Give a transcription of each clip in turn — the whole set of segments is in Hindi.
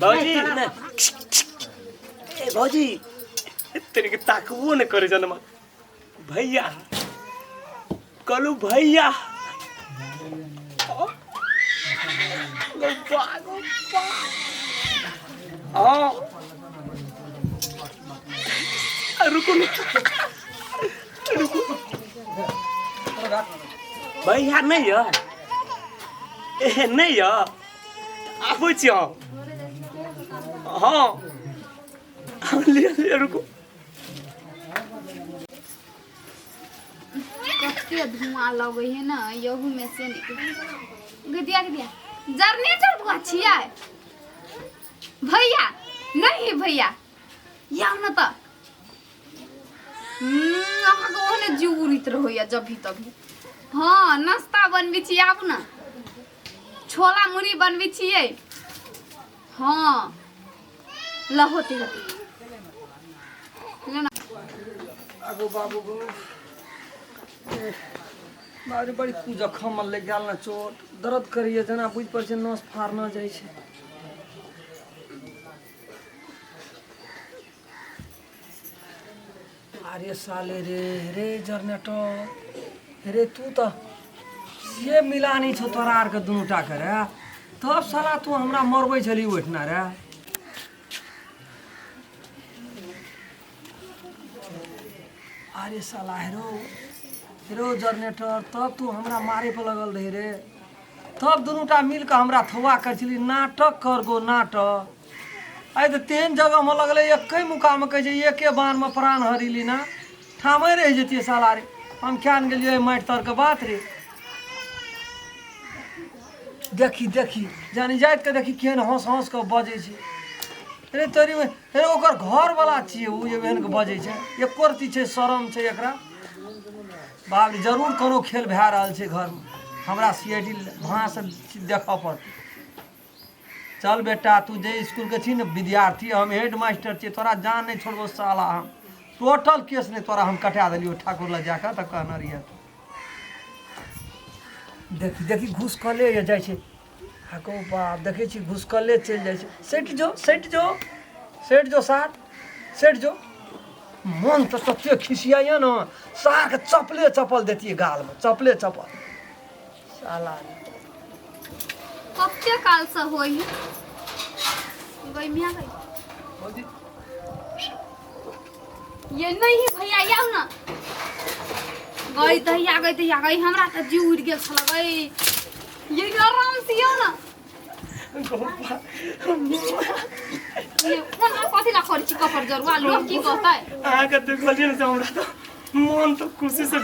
भाजी ए भाजी तेरे के ताकबो न करे जनमा भैया कलू भैया गोपा गोपा रुको रुको भैया नहीं यार ए नहीं यार आप हाँ ले रुको कते धुआं लगे है ना यहू में से गदिया जनरेटर बुआ छिया भैया नहीं भैया या न त अहाँ को ओने जुगुरित रहोया जब भी तभी हाँ नाश्ता बनबी छी आबू ना छोला मुड़ी बनबी छियै हाँ लहोती होती लेना आगो बाबू गो बारी बड़ी जखम ले गेल ना चोट दर्द करिए जना बुझ पर छै नस फाड़ न जाइ छै अरे साले रे जनरेटर रे तू तो से मिलानी छो तोरा आर के दुनूटा करे तब साला तू हमरा मरबै छली ओठना रे अरे साला हेरो जनरेटर तब तू हमरा मारे पे लगल रही रे तब दुनूटा मिल के हमरा थवा कर छली नाटक कर गो नाटक आई तो तेन जगह में लगल एक मुकाम कहे छै एके बाण में प्राण हरीली ना ठामे रह जतिए साला रे हम क्या गेलिए माटि तर के बात रे देखी जानी जाइत के देखी केहन हंस हंस के बजे छै रे तोरी में रे ओकर घर वाला छिए उ एहन के बजे छै एको रती छै शरम छै एकरा बाप रे जरूर कोनो खेल भए रहल छै घर में हमरा सीआईडी वहाँ से देखा पड़तै चल बेटा तू जे स्कूल के छी न विद्यार्थी हम हेड मास्टर छी तोरा जान नहीं छोड़बो साला हम टोटल केस नहीं तोरा हम कटा देलियो ठाकुर लग जाकर त कहना रहिए देखी घूस कले जाइ छै हाको बाप देखै छी घूस कले चल जाइ छै सेठ जो सेठ जो मन तो तते खिसिया न सार के चप्पल देतिए गाल में चप्पल साला कते काल से होई गई मिया गई ये नहीं भैया याव ना गई हमरा त जीव उड़ गेल छल गई ये आराम से याव ना ये कोना कथि ला करै छी कपर जरुआ लोग की कहतै अहाँ के देखलिए न हमरा त मन तो खुशी से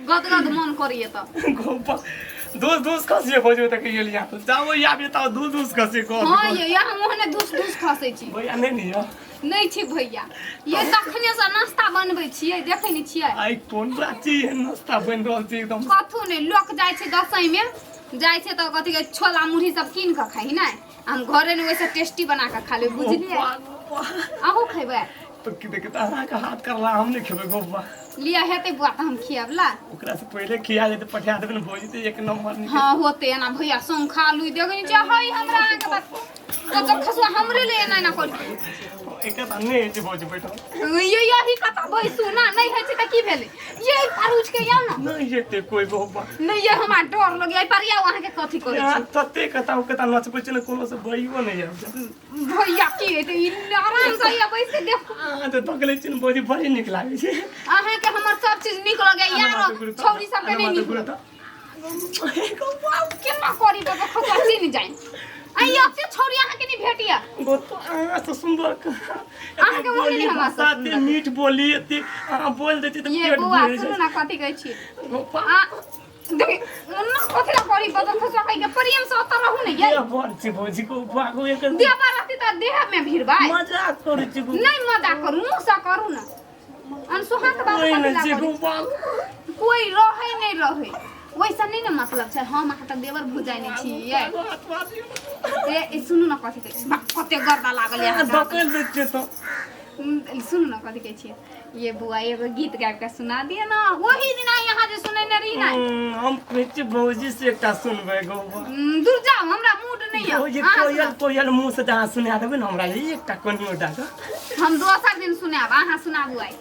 गदगद मन करिए त गोपा दूस खसिए खोजो त के लिया जाओ या बेटा दूस खसिए को हां ये हम ओहने दूस खसै छी भैया नहीं छी भैया ये तखने से नाश्ता बनबै छियै देखै नै छियै आई कोन बात छी नाश्ता बन रहल छी एकदम कथु नै लोक जाय छै दसई में जाय छै त कथि के छोला मुरही सब कीन के खाइ नै हम घरे ने वैसे टेस्टी बना के खा ले बुझलिए आहो खैबै तो कि देखे तारा का हाथ करला हम नहीं खेबे गोपा लिया हेते बुआ त हम खियाबला ओकरा से पहले खिया दे त पठा देबे न भोजी त एक नंबर नहीं हां होते ना भैया संग खा लुई देगै छै हई हमरा के बात तो खसुआ हमरे ले ना कर एक त नहीं छै भोजी बैठो ये यही कथा बैसू ना नहीं है छै त की भेले ये पारुच के याव ना नहीं जेते कोई गोपा नहीं ये हमरा डर लगे पर या वहां के कथि करै छी तते कथा नच पछ न कोनो से भइयो नहीं आब भैया की हेते आराम से या बैस के देख त तकले छिन भोजी बड़ी निक लागे छै अहाँ के हमर सब चीज निक लगे यार छौरी सब के नहीं निक गोपा केना करी बाबा खसा चिन जाय आई अपने छौरी अहाँ के नहीं भेटिया गोपा तो सुंदर अहाँ के बोली हमरा साथे मीठ बोली एते बोल देती त ये बुआ सुन ना कथि कहै छी गोपा देखि न कथि ला करी बाबा खसा के प्रेम से त रहू ने ये बोल छी भोजी को भागो एक देबा राती त देह में भिड़बाई मजाक करू छी नहीं मजाक करू मुंह से करू ना अनसुहा के बात कोई रहे नहीं रहे वैसा नहीं ना मतलब छै हम अहाँ त देवर भुजाइ नहीं छी ए सुनु न कथि कहै छी कते गर्दा लागल या दकल देते तो सुनु न कथि कहै छी ये बुआ एगो गीत गाब के सुना दिए ना वही दिन यहाँ जे सुनै न रही ना हम कहै छी भौजी से एकटा सुनबै गो दूर जाओ हमरा मूड नहीं लियो ये कोयल कोयल मुंह से जहाँ सुना देबे ना हमरा एकटा कोनियो डाक हम दोसर दिन सुनाब अहाँ सुनाबू आई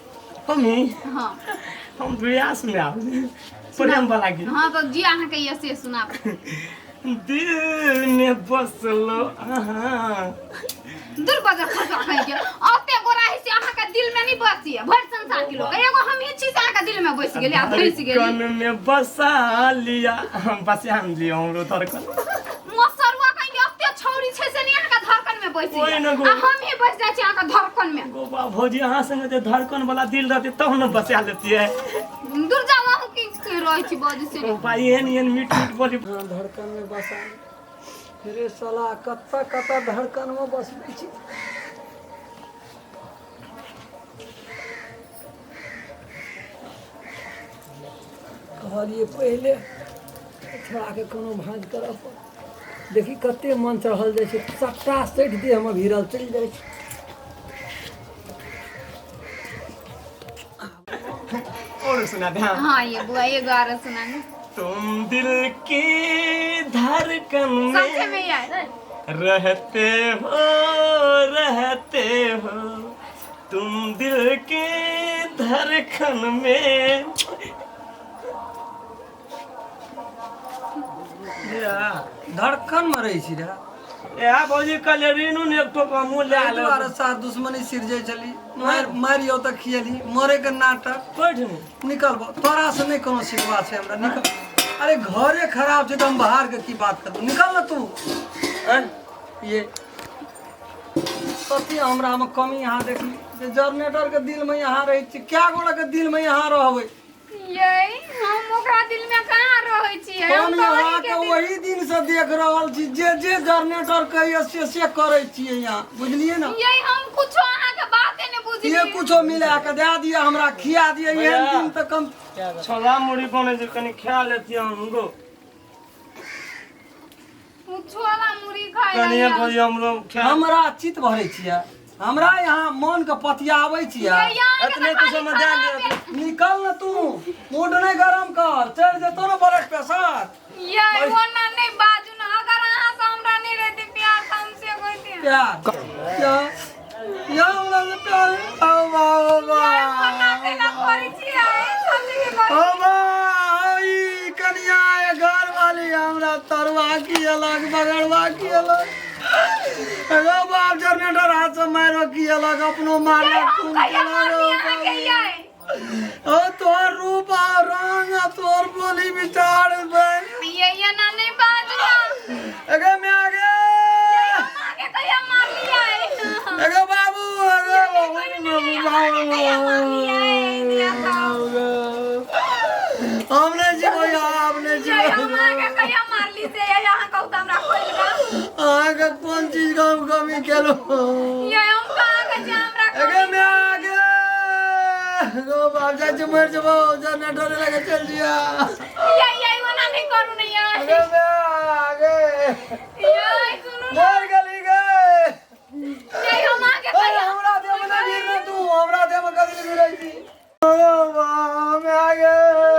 हमी हां हम दुया सुनाब प्रेम वाला गीत हां तो जी अहाँ के ये से सुनाब दिल में बसलो दूर बजा खसा कहीं के ओते गोराही से अहाँ के दिल में नहीं बसी है भर संसार के लोग एगो हम ही चीज अहाँ के दिल में बस गेली आ धइस गेली कन में बसा लिया हम बसाम लियो हमरो धड़कन मसरुआ कहीं के ओते छौरी छै से नहीं अहाँ के धड़कन में बसी ओइ न गो। आ हम ही बस जाय छी अहाँ के धड़कन में गोबा भौजी अहाँ संगे जे धड़कन वाला दिल रहते तब न बसा लेती है दूर जावा की रहै छी बाजी से भाई एहन मीठ मीठ बोली धड़कन में बसा रे साला कत्ता कत्ता धड़कन में बसबै छी कहलिए पहले छोड़ा के कोनो भांज करब देखी कते मन चढ़ल जाइ छै सबटा सटि दे हम भिड़ल चलि जाइ छै और सुना दे हां ये बुआ ये गारा सुनानी तुम दिल की धड़कन समझे में में यार रहते हो तुम दिल की धड़कन में धड़कन में रहै छी रे या भौजी कल रीनू ने एक ठोका मुंह ले आले दुआरे साथ दुश्मनी सिरजै छली मारियो तऽ खियली मरे के नाटक बैठ निकलबो तोरा से नहीं कोनो शिकवा छै हमरा निकल अरे घरे खराब छै तो हम बाहर के की बात करू निकल ना तू ये कथी हमरा में कमी यहाँ देखली जे जनरेटर के दिल में यहाँ रही छी क्या गोड़ा के दिल में यहाँ रहबै यही हम ओकरा दिल में कहाँ रहै छी हम यहाँ के वही दिन से देख रहल छी जे जनरेटर कहिए से करै छियै यहाँ बुझलिए ना यही हम कुछो अहाँ के बाते ने बुझली ये कुछो मिला के दे दिया हमरा खिया दिया एहन दिन तक हम छोला मुड़ी बने जे कनी खा लेती हमको छोला मुड़ी खाइ कनी भौजी हमरो खा हमरा चित भरै छियै हमरा यहाँ मन के पतियाबै छियै इतने कुछ में दे दे निकल न तू मूड नहीं गरम कर चल जेतो न ब्लड प्रेशर यही ओना नहीं बाजू ना अगर अहाँ से हमरा नहीं रहती प्यार त हमसे होती प्यार क्या या हमरा से प्यार ओ ओना बाबा तेला करै छी समझी के ओ भाई कन्या घर वाली हमरा तरवा की अलग बगड़वा की अलग अरे बाप जनरेटर हाथ से मारो की अलग अपनो मारना तुम ओ तोर रूप और रंग तोर बोली विचार ये ना नहीं बाजना अगे मैं आगे आगे कहिया मार लिया है अगे बाबू हमने जी भैया हमने जी आगे कहिया मार ली से यहाँ कहू हमरा खोल का आगे कौन चीज का कमी केलो ये हम कहां के जाम रख अगे मैं आगे गो बाप जा मर जबो जनरेटर लगे चल दिया ये वना नहीं करू नहीं यार अगे मैं आगे ये सुनो मर गली गए ये हम आगे अरे हमरा दे मना गिर तू हमरा दे में कदी गिरई थी ओ बाप मैं आगे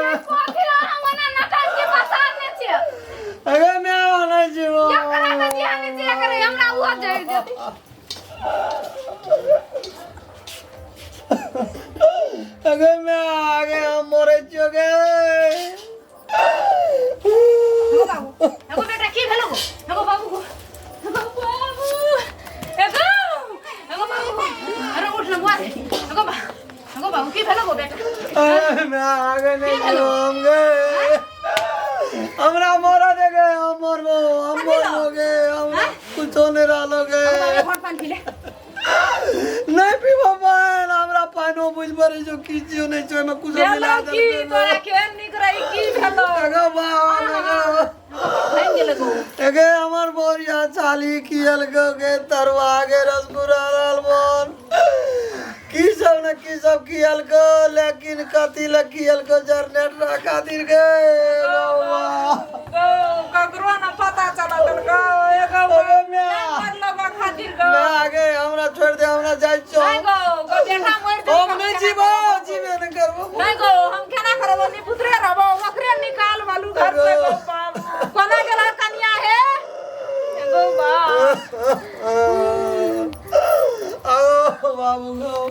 ये कोथिला हमना नटन के पसार ने छे अगे मैं आना जीवो ये करा में ध्यान से करे हमरा वो जाय दे अगे मैं आगे हम मोरे चोगे बाबू एगो बेटा की भेलो एगो बाबू को एगो बाबू एगो बाबू अरे उठ ना बुआ एगो बाबू की भेलो गो बेटा अरे मैं आगे नहीं हम गए हमरा मोरा दे गए हम मरोगे हम कुछ नहीं रहोगे घोट पानी पी ले नहीं पीबो पान हमरा पानो बुझ पड़े जो कीजियो नहीं छो में कुछ मिला दे की तोरा केन निकराई की भेलो अगे बाबा खाइन गेल गो अगे हमर बोरिया चाली कियल के तरवा के रसगुल्ला लालमोहन की सब कियल को लेकिन कथी ल कियल को जनरेटर खातिर के बाबा ककरो न पता चलल गो एगो मतलब खातिर गो मैं आगे हमरा छोड़ दे हमरा जाय छो नहीं गो बेटा मर जा हम नहीं जीवे न करबो नहीं गो हम केना करबो नि पुत्रे रहबो ओकरे निकाल वालू घर से गो बाबू कोना गेला कन्या है गो आओ बाबू गो